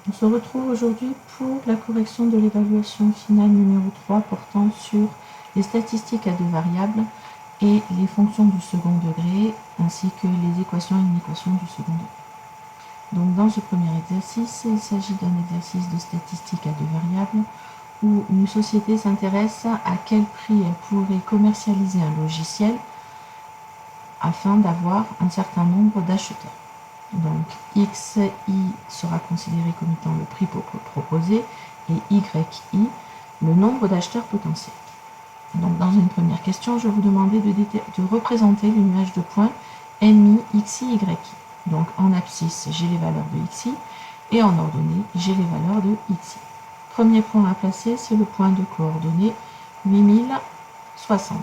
On se retrouve aujourd'hui pour la correction de l'évaluation finale numéro 3 portant sur les statistiques à deux variables et les fonctions du second degré ainsi que les équations et inéquations du second degré. Donc dans ce premier exercice, il s'agit d'un exercice de statistiques à deux variables où une société s'intéresse à quel prix elle pourrait commercialiser un logiciel afin d'avoir un certain nombre d'acheteurs. Donc XI sera considéré comme étant le prix proposé et YI le nombre d'acheteurs potentiels. Donc dans une première question, je vais vous demander de représenter les nuages de points MI, XI, YI. Donc en abscisse, j'ai les valeurs de XI et en ordonnée, j'ai les valeurs de XI. Premier point à placer, c'est le point de coordonnées 8060.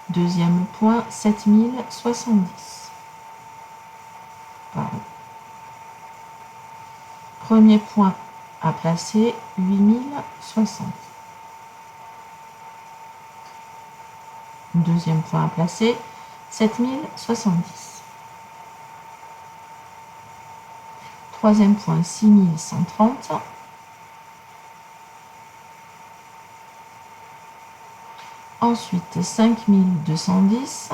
Deuxième point, 7070. Pardon. Premier point à placer, 8060. Deuxième point à placer, 7070. Troisième point, 6130. Ensuite, 5210.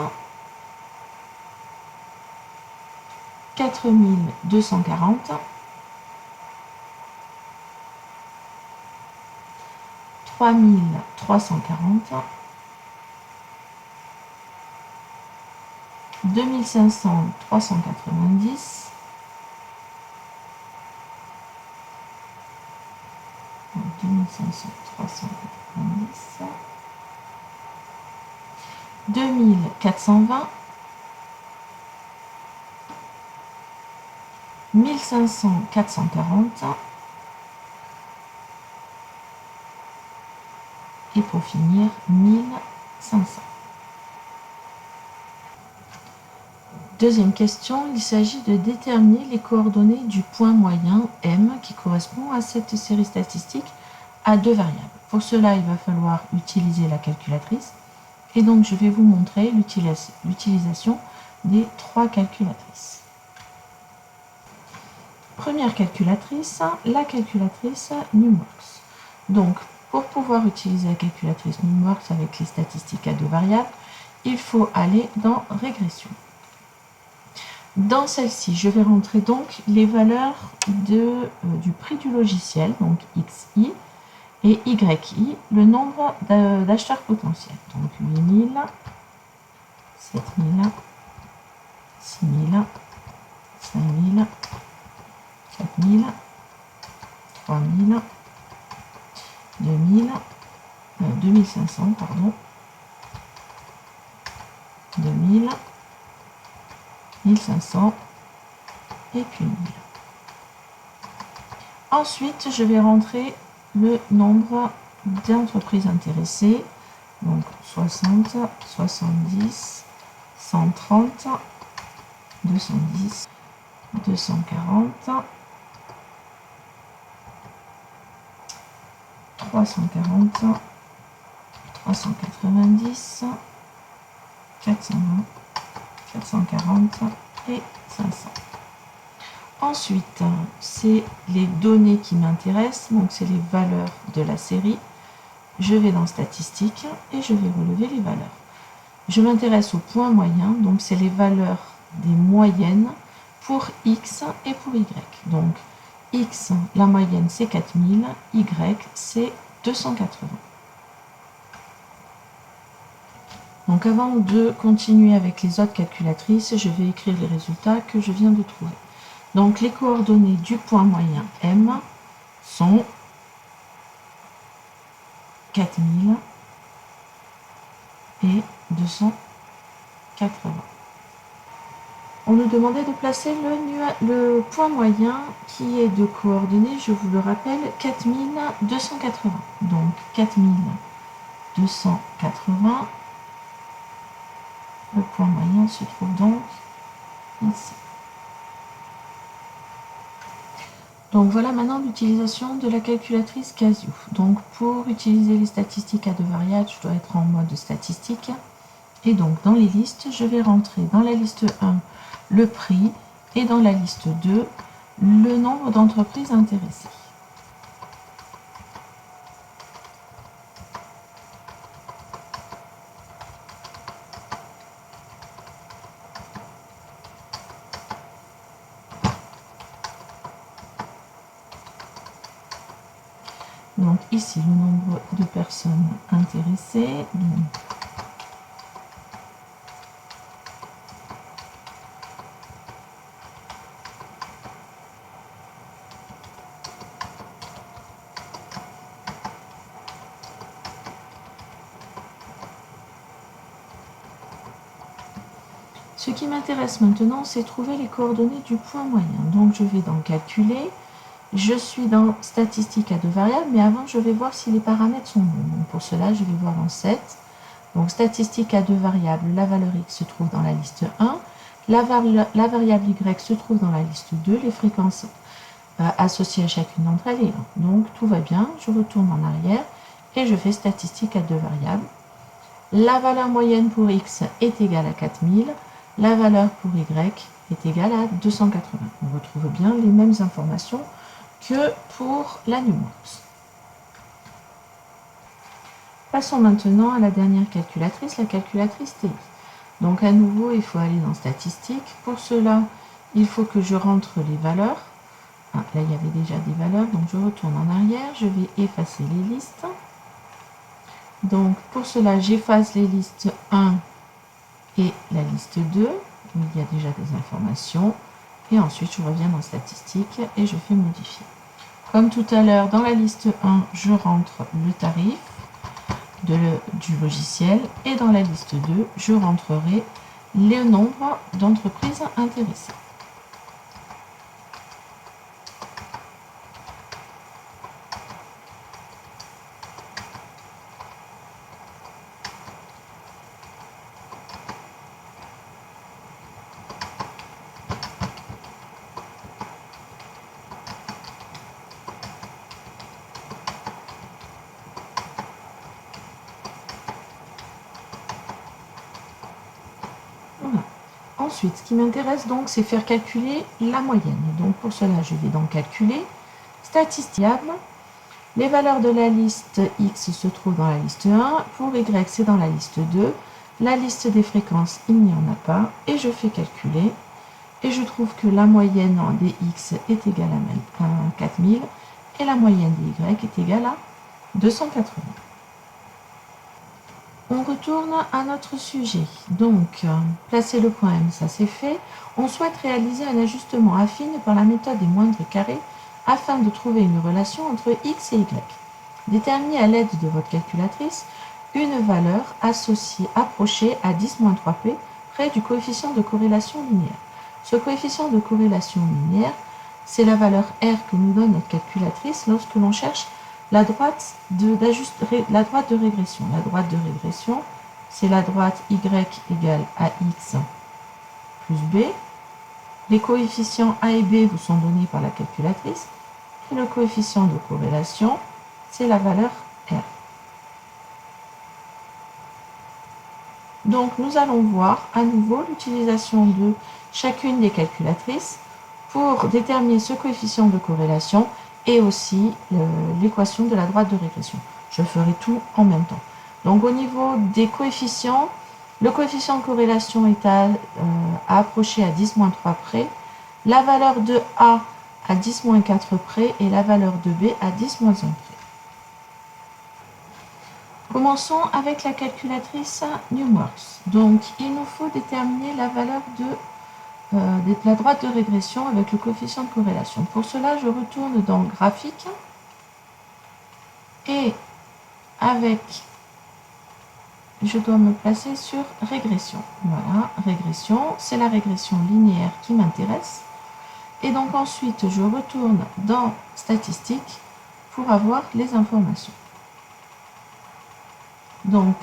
4240. 3340. 2500, 390. 2500, 390. 2420. 1500, 440. Et pour finir, 1500. Deuxième question, il s'agit de déterminer les coordonnées du point moyen M qui correspond à cette série statistique à deux variables. Pour cela, il va falloir utiliser la calculatrice et donc je vais vous montrer l'utilisation des trois calculatrices. Première calculatrice, la calculatrice Numworks. Donc, pour pouvoir utiliser la calculatrice Numworks avec les statistiques à deux variables, il faut aller dans Régression. Dans celle-ci, je vais rentrer donc les valeurs du prix du logiciel, donc XI, et YI, le nombre d'acheteurs potentiels. Donc 8000, 7000, 6000, 5000, 4000, 3000, 2000, 2500, pardon, 2000, 1500 et puis 1000. Ensuite, je vais rentrer le nombre d'entreprises intéressées, donc 60, 70, 130, 210, 240, 340, 390, 420, 440 et 500. Ensuite, c'est les données qui m'intéressent, donc c'est les valeurs de la série. Je vais dans Statistiques et je vais relever les valeurs. Je m'intéresse au point moyen, donc c'est les valeurs des moyennes pour X et pour Y. Donc X, la moyenne c'est 4000, Y c'est 280. Donc avant de continuer avec les autres calculatrices, je vais écrire les résultats que je viens de trouver. Donc les coordonnées du point moyen M sont 4000 et 280. On nous demandait de placer le point moyen qui est de coordonnées, je vous le rappelle, 4280. Donc 4280. Le point moyen se trouve donc ici. Donc voilà maintenant l'utilisation de la calculatrice Casio. Donc pour utiliser les statistiques à deux variables, je dois être en mode statistique. Et donc, dans les listes, je vais rentrer dans la liste 1 le prix et dans la liste 2 le nombre d'entreprises intéressées. Donc ici, le nombre de personnes intéressées. Ce qui m'intéresse maintenant, c'est trouver les coordonnées du point moyen. Donc je vais dans Calculer. Je suis dans Statistiques à deux variables, mais avant, je vais voir si les paramètres sont bons. Donc pour cela, je vais voir en 7. Donc Statistiques à deux variables, la valeur x se trouve dans la liste 1. La variable y se trouve dans la liste 2. Les fréquences associées à chacune d'entre elles est 1. Donc tout va bien. Je retourne en arrière et je fais Statistiques à deux variables. La valeur moyenne pour x est égale à 4000. La valeur pour y est égale à 280. On retrouve bien les mêmes informations que pour la NumWorks. Passons maintenant à la dernière calculatrice, la calculatrice TI. Donc à nouveau, il faut aller dans Statistiques. Pour cela, il faut que je rentre les valeurs. Ah, là, il y avait déjà des valeurs, donc je retourne en arrière. Je vais effacer les listes. Donc pour cela, j'efface les listes 1 et la liste 2, où il y a déjà des informations. Et ensuite, je reviens dans Statistiques et je fais Modifier. Comme tout à l'heure, dans la liste 1, je rentre le tarif du logiciel et dans la liste 2, je rentrerai le nombre d'entreprises intéressées. Voilà. Ensuite, ce qui m'intéresse donc, c'est faire calculer la moyenne. Donc pour cela, je vais dans Calculer, Statistiques. Les valeurs de la liste X se trouvent dans la liste 1. Pour Y, c'est dans la liste 2. La liste des fréquences, il n'y en a pas. Et je fais calculer. Et je trouve que la moyenne des X est égale à 4000. Et la moyenne des Y est égale à 280. On retourne à notre sujet. Donc, placer le point M, ça c'est fait. On souhaite réaliser un ajustement affine par la méthode des moindres carrés afin de trouver une relation entre X et Y. Déterminez à l'aide de votre calculatrice une valeur approchée à 10-3p près du coefficient de corrélation linéaire. Ce coefficient de corrélation linéaire, c'est la valeur R que nous donne notre calculatrice lorsque l'on cherche la droite de régression. La droite de régression, c'est la droite y égale à x plus b. Les coefficients a et b vous sont donnés par la calculatrice. Et le coefficient de corrélation, c'est la valeur R. Donc nous allons voir à nouveau l'utilisation de chacune des calculatrices pour déterminer ce coefficient de corrélation et aussi l'équation de la droite de régression. Je ferai tout en même temps. Donc au niveau des coefficients, le coefficient de corrélation est à approcher à 10-3 près, la valeur de A à 10-4 près et la valeur de B à 10-1 près. Commençons avec la calculatrice NumWorks. Donc il nous faut déterminer la valeur de la droite de régression avec le coefficient de corrélation. Pour cela, je retourne dans Graphique et je dois me placer sur Régression. Voilà, Régression, c'est la régression linéaire qui m'intéresse. Et donc ensuite, je retourne dans Statistiques pour avoir les informations. Donc,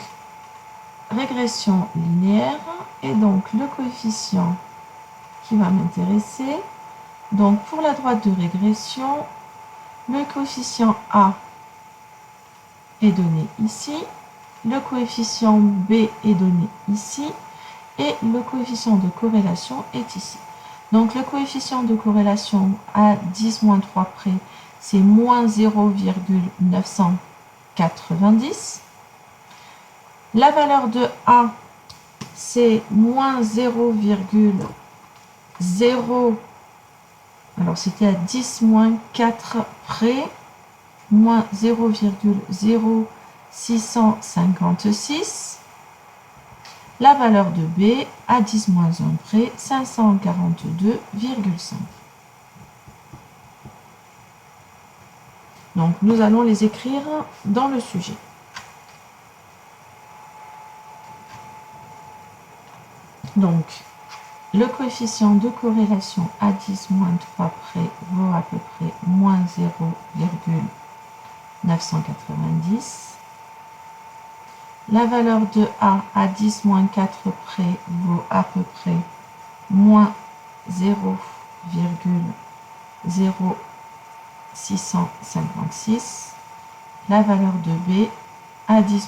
régression linéaire et donc le coefficient qui va m'intéresser. Donc pour la droite de régression, le coefficient A est donné ici le coefficient B est donné ici et le coefficient de corrélation est ici. Donc le coefficient de corrélation à 10-3 près, c'est moins 0,990. La valeur de A, c'est moins 0,0, alors c'était à 10-4 près, moins 0,0656. La valeur de B, à 10-1 près, 542,5. Donc, nous allons les écrire dans le sujet. Donc, le coefficient de corrélation à 10-3 près vaut à peu près moins 0,990. La valeur de A à 10-4 près vaut à peu près moins 0,0656. La valeur de B à 10-1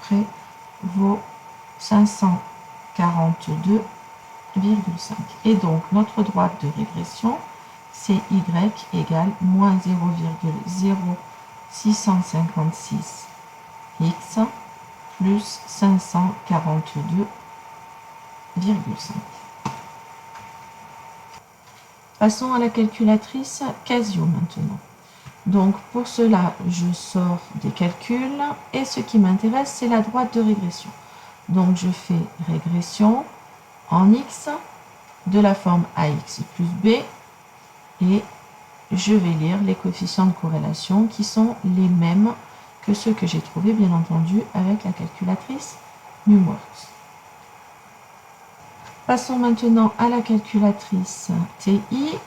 près vaut 542,5. Et donc, notre droite de régression, c'est y égale moins 0,0656x plus 542,5. Passons à la calculatrice Casio maintenant. Donc pour cela, je sors des calculs et ce qui m'intéresse, c'est la droite de régression. Donc je fais régression en x de la forme ax plus b et je vais lire les coefficients de corrélation qui sont les mêmes que ceux que j'ai trouvés, bien entendu, avec la calculatrice NumWorks. Passons maintenant à la calculatrice TI.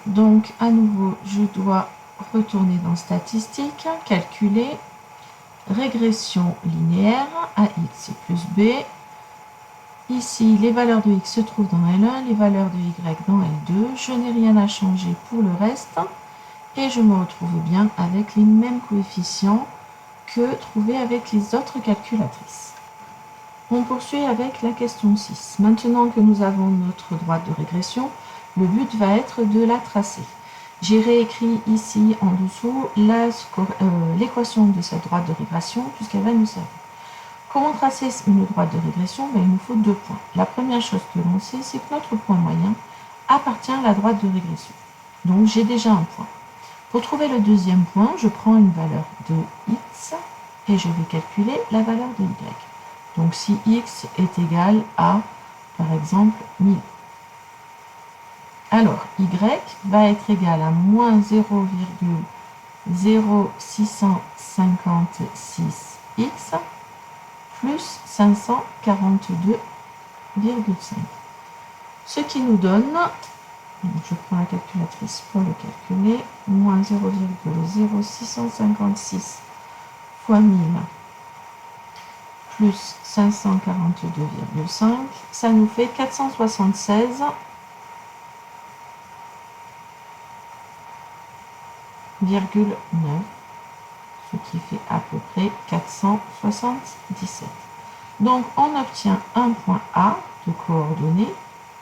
Donc, à nouveau, je dois retourner dans Statistiques, calculer, régression linéaire, AX plus B. Ici, les valeurs de X se trouvent dans L1, les valeurs de Y dans L2. Je n'ai rien à changer pour le reste. Et je me retrouve bien avec les mêmes coefficients que trouvés avec les autres calculatrices. On poursuit avec la question 6. Maintenant que nous avons notre droite de régression, le but va être de la tracer. J'ai réécrit ici en dessous l'équation de cette droite de régression puisqu'elle va nous servir. Comment tracer une droite de régression? Il nous faut 2 points. La première chose que l'on sait, c'est que notre point moyen appartient à la droite de régression. Donc j'ai déjà un point. Pour trouver le deuxième point, je prends une valeur de x et je vais calculer la valeur de y. Donc si x est égal à, par exemple, 1000. Alors, y va être égal à moins 0,0656x plus 542,5. Ce qui nous donne, donc je prends la calculatrice pour le calculer, moins 0,0656 fois 1000 plus 542,5, ça nous fait 476,9, ce qui fait à peu près 477. Donc on obtient un point A de coordonnées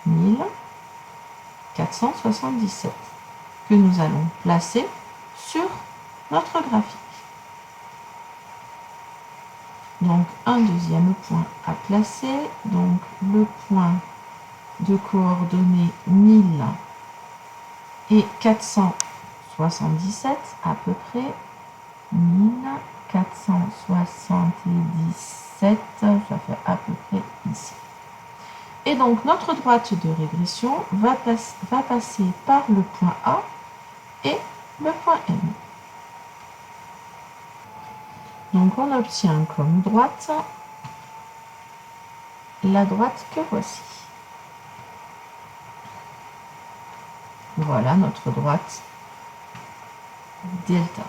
1477 que nous allons placer sur notre graphique. Donc un deuxième point à placer, donc le point de coordonnées 1000 et 477 à peu près, 1477, ça fait à peu près ici. Et donc notre droite de régression va passer par le point A et le point M. Donc on obtient comme droite la droite que voici. Voilà notre droite delta.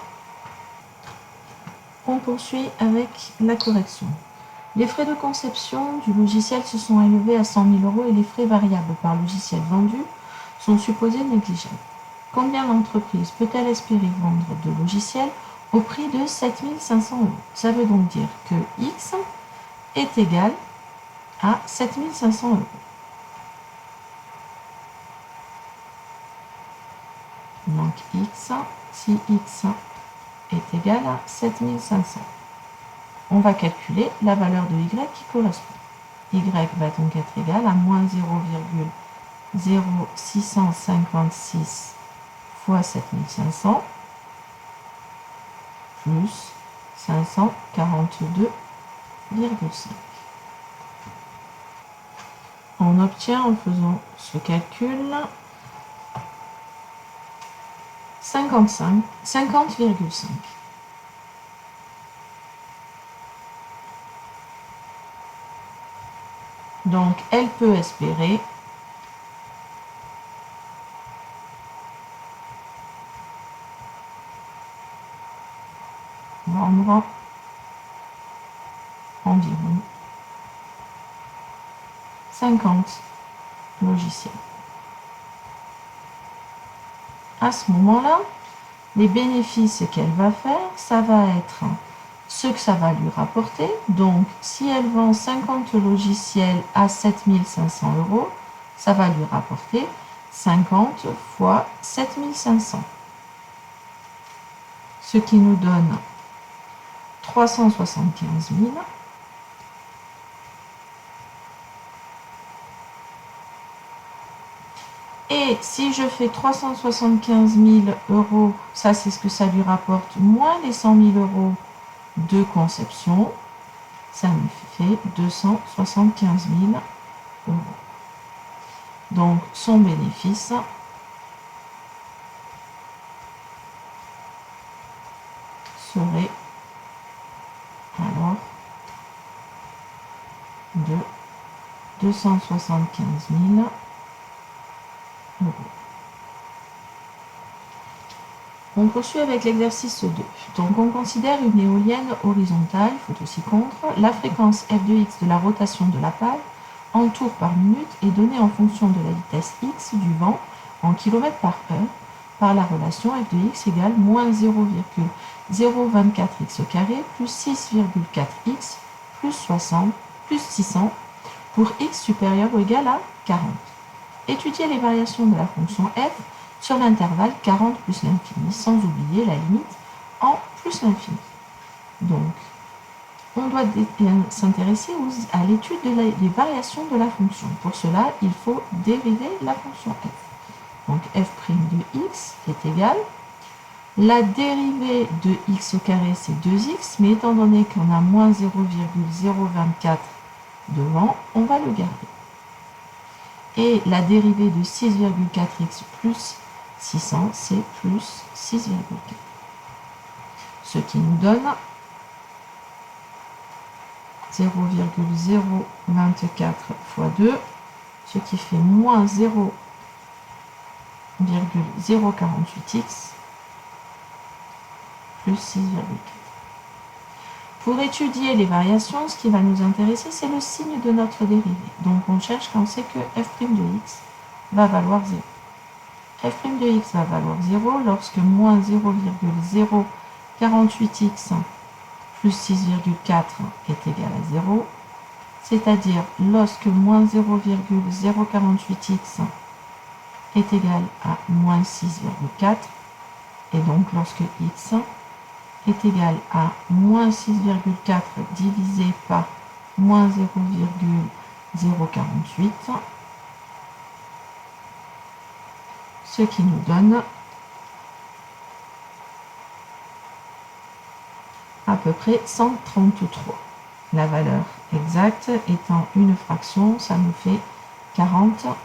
On poursuit avec la correction. Les frais de conception du logiciel se sont élevés à 100 000 € et les frais variables par logiciel vendu sont supposés négligeables. Combien l'entreprise peut-elle espérer vendre de logiciels au prix de 7 500 €? Ça veut donc dire que X est égal à 7500 euros. Donc x, si x est égal à 7500, on va calculer la valeur de y qui correspond. Y va donc être égal à moins 0,0656 fois 7500 plus 542,5. On obtient en faisant ce calcul 50,5. Donc, elle peut espérer vendre environ 50 logiciels. À ce moment-là, les bénéfices qu'elle va faire, ça va être ce que ça va lui rapporter. Donc, si elle vend 50 logiciels à 7500 euros, ça va lui rapporter 50 fois 7500. Ce qui nous donne 375 000. Et si je fais 375 000 euros, ça c'est ce que ça lui rapporte, moins les 100 000 euros de conception, ça me fait 275 000 euros. Donc son bénéfice serait alors de 275 000 euros. On poursuit avec l'exercice 2. Donc on considère une éolienne horizontale, il faut aussi contre, la fréquence f de x de la rotation de la pale en tours par minute est donnée en fonction de la vitesse x du vent en km par heure par la relation f de x égale moins 0,024x carré plus 6,4x plus 60 plus 600 pour x supérieur ou égal à 40. Étudier les variations de la fonction f sur l'intervalle 40 plus l'infini, sans oublier la limite en plus l'infini. Donc, on doit s'intéresser à l'étude des variations de la fonction. Pour cela, il faut dériver la fonction f. Donc, f' de x est égal. La dérivée de x au carré, c'est 2x, mais étant donné qu'on a moins 0,024 devant, on va le garder. Et la dérivée de 6,4x plus 600, c'est plus 6,4. Ce qui nous donne 0,024 fois 2, ce qui fait moins 0,048x plus 6,4. Pour étudier les variations, ce qui va nous intéresser, c'est le signe de notre dérivée. Donc on cherche quand on sait que f' de x va valoir 0. f' de x va valoir 0 lorsque moins 0,048x plus 6,4 est égal à 0, c'est-à-dire lorsque moins 0,048x est égal à moins 6,4, et donc lorsque x est égal à moins 6,4 divisé par moins 0,048, ce qui nous donne à peu près 133. La valeur exacte étant une fraction, ça nous fait 400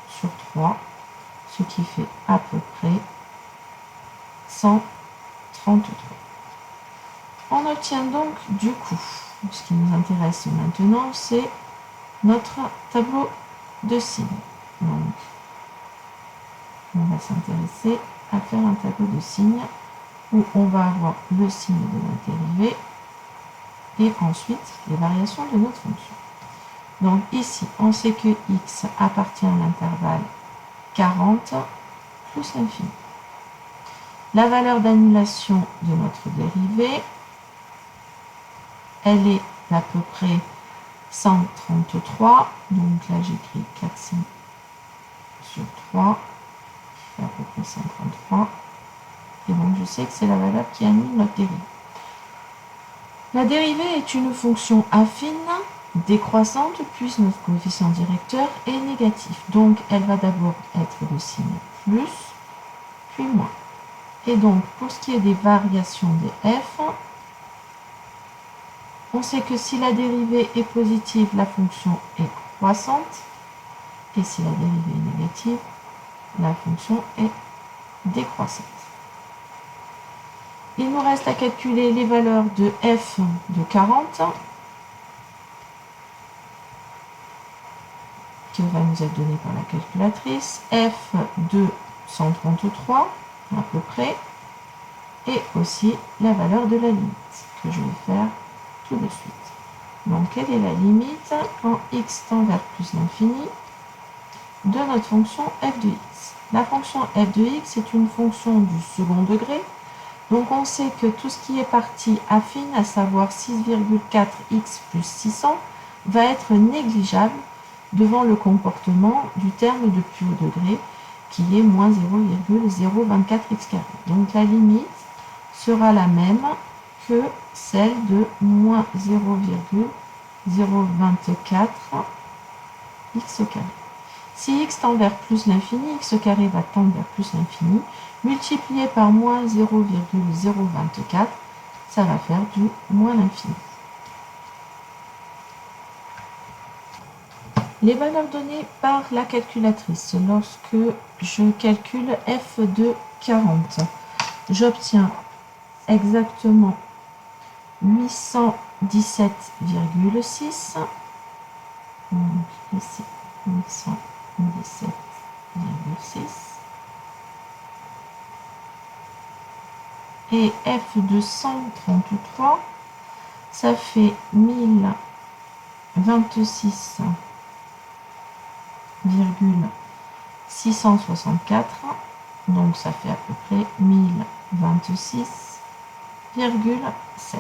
sur 3, ce qui fait à peu près 133. On obtient donc du coup, ce qui nous intéresse maintenant, c'est notre tableau de signes. Donc, on va s'intéresser à faire un tableau de signes où on va avoir le signe de notre dérivée et ensuite les variations de notre fonction. Donc ici, on sait que x appartient à l'intervalle 40 plus l'infini. La valeur d'annulation de notre dérivée elle est d'à peu près 133. Donc là, j'écris 400 sur 3, qui fait à peu près 133. Et donc, je sais que c'est la valeur qui annule notre dérivée. La dérivée est une fonction affine, décroissante, puisque notre coefficient directeur est négatif. Donc, elle va d'abord être de signe plus, puis moins. Et donc, pour ce qui est des variations des f, on sait que si la dérivée est positive, la fonction est croissante. Et si la dérivée est négative, la fonction est décroissante. Il nous reste à calculer les valeurs de f de 40, qui va nous être donnée par la calculatrice, f de 133 à peu près, et aussi la valeur de la limite, que je vais faire tout de suite. Donc, quelle est la limite quand x tend vers plus l'infini de notre fonction f de x? La fonction f de x est une fonction du second degré. Donc, on sait que tout ce qui est partie affine, à savoir 6,4x plus 600, va être négligeable devant le comportement du terme de plus haut degré, qui est moins 0,024x carré. Donc, la limite sera la même que celle de moins 0,024x carré. Si x tend vers plus l'infini, x carré va tendre vers plus l'infini, multiplié par moins 0,024, ça va faire du moins l'infini. Les valeurs données par la calculatrice lorsque je calcule f de 40, j'obtiens exactement 817,6. Donc ici, 817,6. Et f de 133, ça fait 1026,664. Donc ça fait à peu près 1026,7.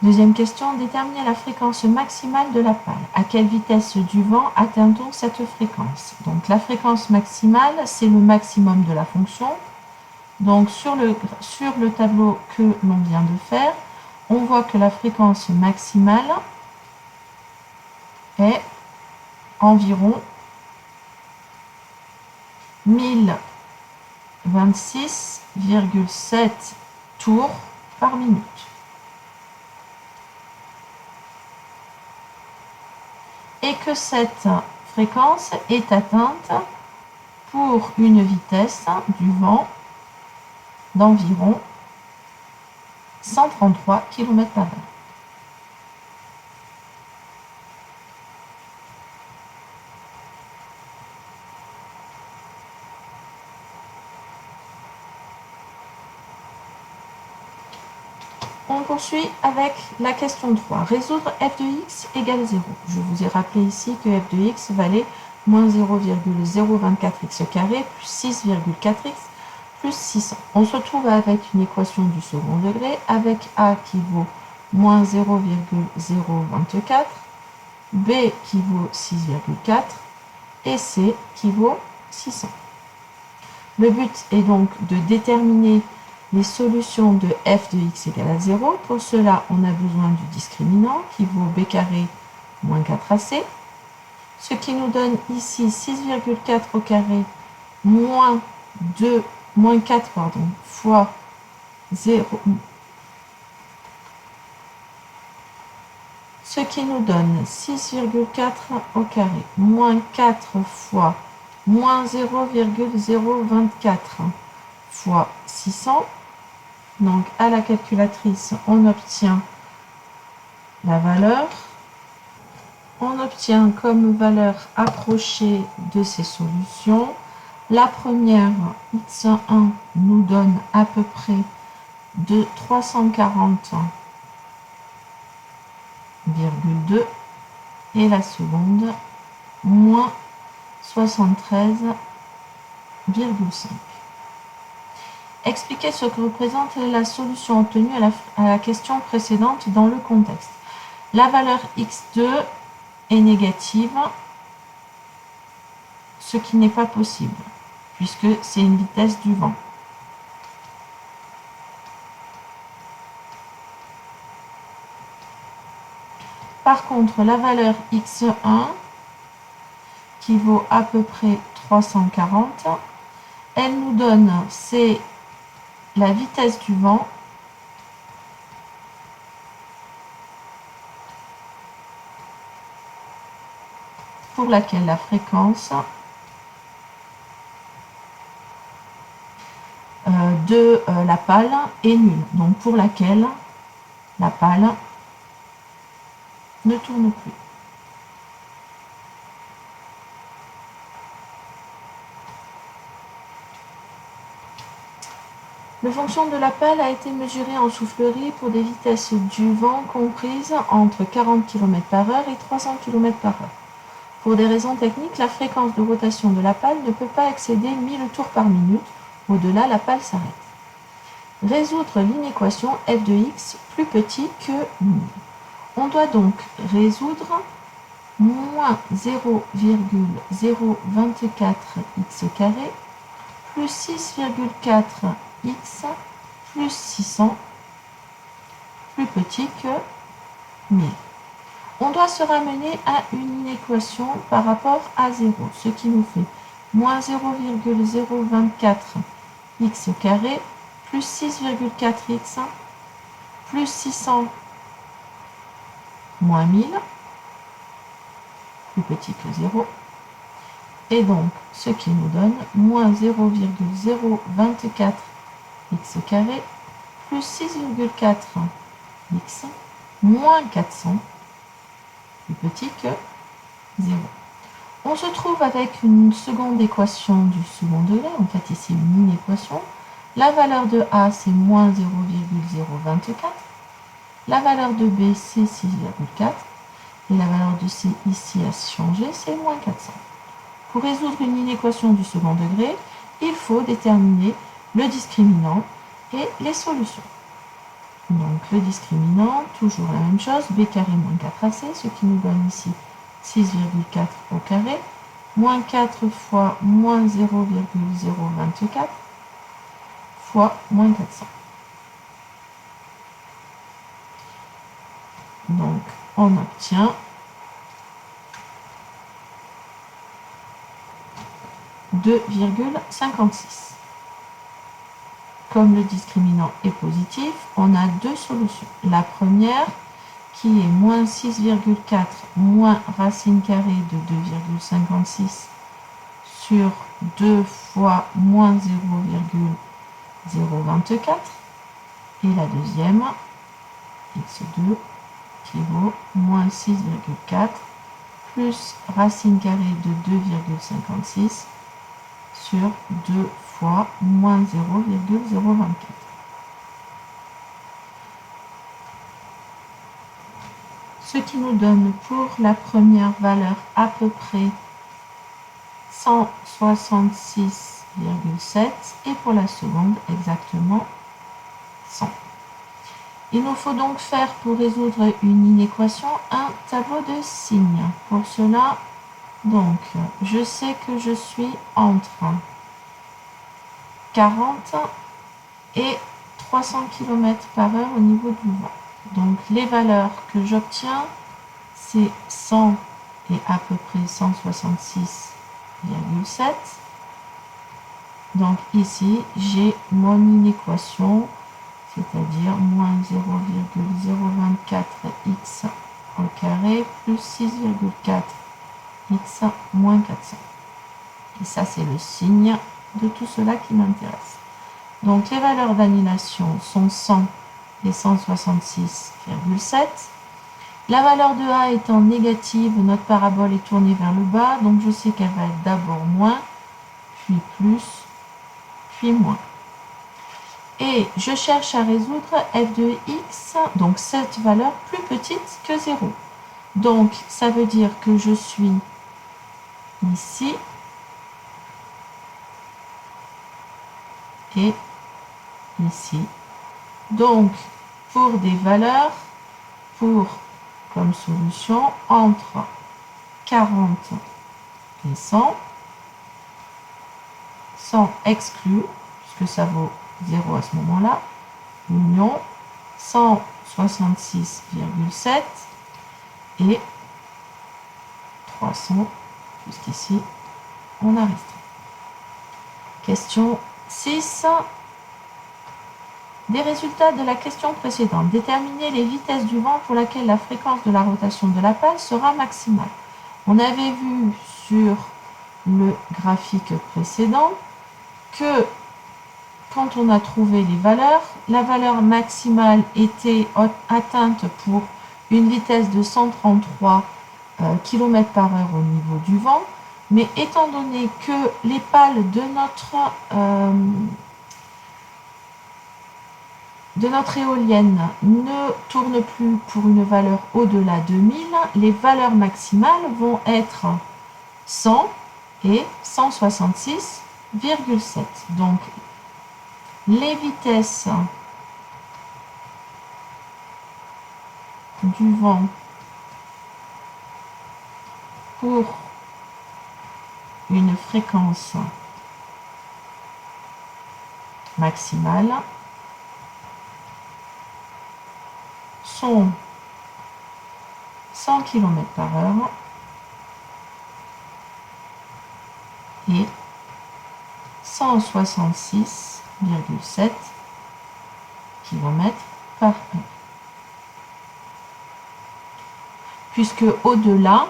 Deuxième question, déterminer la fréquence maximale de la pale. À quelle vitesse du vent atteint-on cette fréquence? Donc la fréquence maximale, c'est le maximum de la fonction. Donc sur le tableau que l'on vient de faire, on voit que la fréquence maximale est environ 1026,7 tours par minute. Et que cette fréquence est atteinte pour une vitesse du vent d'environ 133 km/h. On poursuit avec la question 3. Résoudre f de x égale 0. Je vous ai rappelé ici que f de x valait moins 0,024x carré plus 6,4x plus 600. On se retrouve avec une équation du second degré avec a qui vaut moins 0,024, b qui vaut 6,4 et c qui vaut 600. Le but est donc de déterminer les solutions de f de x égale à 0. Pour cela, on a besoin du discriminant qui vaut b carré moins 4ac, ce qui nous donne ici 6,4 au carré moins 4 fois 0, ce qui nous donne 6,4 au carré moins 4 fois moins 0,024 fois 600. Donc à la calculatrice, on obtient la valeur. On obtient comme valeur approchée de ces solutions. La première, x1, nous donne à peu près de 340,2 et la seconde, moins 73,5. Expliquez ce que représente la solution obtenue à la question précédente dans le contexte. La valeur x2 est négative, ce qui n'est pas possible, puisque c'est une vitesse du vent. Par contre, la valeur x1, qui vaut à peu près 340, elle nous donne, c'est la vitesse du vent pour laquelle la fréquence de la pale est nulle, donc pour laquelle la pale ne tourne plus. La fonction de la pale a été mesurée en soufflerie pour des vitesses du vent comprises entre 40 km/h et 300 km/h. Pour des raisons techniques, la fréquence de rotation de la pale ne peut pas excéder 1000 tours par minute. Au-delà, la pale s'arrête. Résoudre l'inéquation f de x plus petit que 1000. On doit donc résoudre moins 0,024x carré plus 6,4x plus 600 plus petit que 1000. On doit se ramener à une inéquation par rapport à 0, ce qui nous fait moins 0,024x carré plus 6,4x plus 600 moins 1000, plus petit que 0, et donc ce qui nous donne moins 0,024x carré plus 6,4x moins 400, plus petit que 0. On se trouve avec une seconde équation du second degré, en fait ici une inéquation. La valeur de A c'est moins 0,024, la valeur de B c'est 6,4, et la valeur de C ici à changer c'est moins 400. Pour résoudre une inéquation du second degré, il faut déterminer le discriminant et les solutions. Donc le discriminant, toujours la même chose, b carré moins 4ac, ce qui nous donne ici 6,4 au carré, moins 4 fois moins 0,024 fois moins 400. Donc on obtient 2,56. Comme le discriminant est positif, on a deux solutions. La première, qui est moins 6,4 moins racine carrée de 2,56 sur 2 fois moins 0,024. Et la deuxième, x2, qui vaut moins 6,4 plus racine carrée de 2,56 sur 2 fois moins 0,024. Ce qui nous donne pour la première valeur à peu près 166,7 et pour la seconde exactement 100. Il nous faut donc faire pour résoudre une inéquation un tableau de signes. Pour cela, donc, je sais que je suis entre 40 et 300 km/h au niveau du vent. Donc les valeurs que j'obtiens, c'est 100 et à peu près 166,7. Donc ici, j'ai mon inéquation, c'est-à-dire moins 0,024x au carré plus 6,4x moins 400. Et ça, c'est le signe de tout cela qui m'intéresse. Donc les valeurs d'annulation sont 100 et 166,7. La valeur de A étant négative, notre parabole est tournée vers le bas, donc je sais qu'elle va être d'abord moins, puis plus, puis moins. Et je cherche à résoudre f de x, donc cette valeur plus petite que 0. Donc ça veut dire que je suis ici et ici. Donc, pour des valeurs, comme solution, entre 40 et 100 exclu, puisque ça vaut 0 à ce moment-là, union 166,7 et 300, jusqu'ici, on a restreint. Question 6. Des résultats de la question précédente. Déterminer les vitesses du vent pour laquelle la fréquence de la rotation de la pale sera maximale. On avait vu sur le graphique précédent que quand on a trouvé les valeurs, la valeur maximale était atteinte pour une vitesse de 133 km par heure au niveau du vent, mais étant donné que les pales de notre éolienne ne tournent plus pour une valeur au-delà de 1000, les valeurs maximales vont être 100 et 166,7. Donc, les vitesses du vent pour une fréquence maximale sont 100 km par heure et 166,7 km par heure. Puisque au-delà,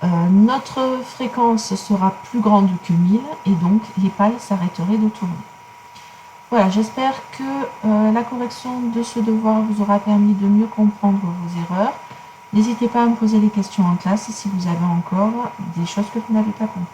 notre fréquence sera plus grande que 1000 et donc les pales s'arrêteraient de tourner. Voilà, j'espère que la correction de ce devoir vous aura permis de mieux comprendre vos erreurs. N'hésitez pas à me poser des questions en classe si vous avez encore des choses que vous n'avez pas compris.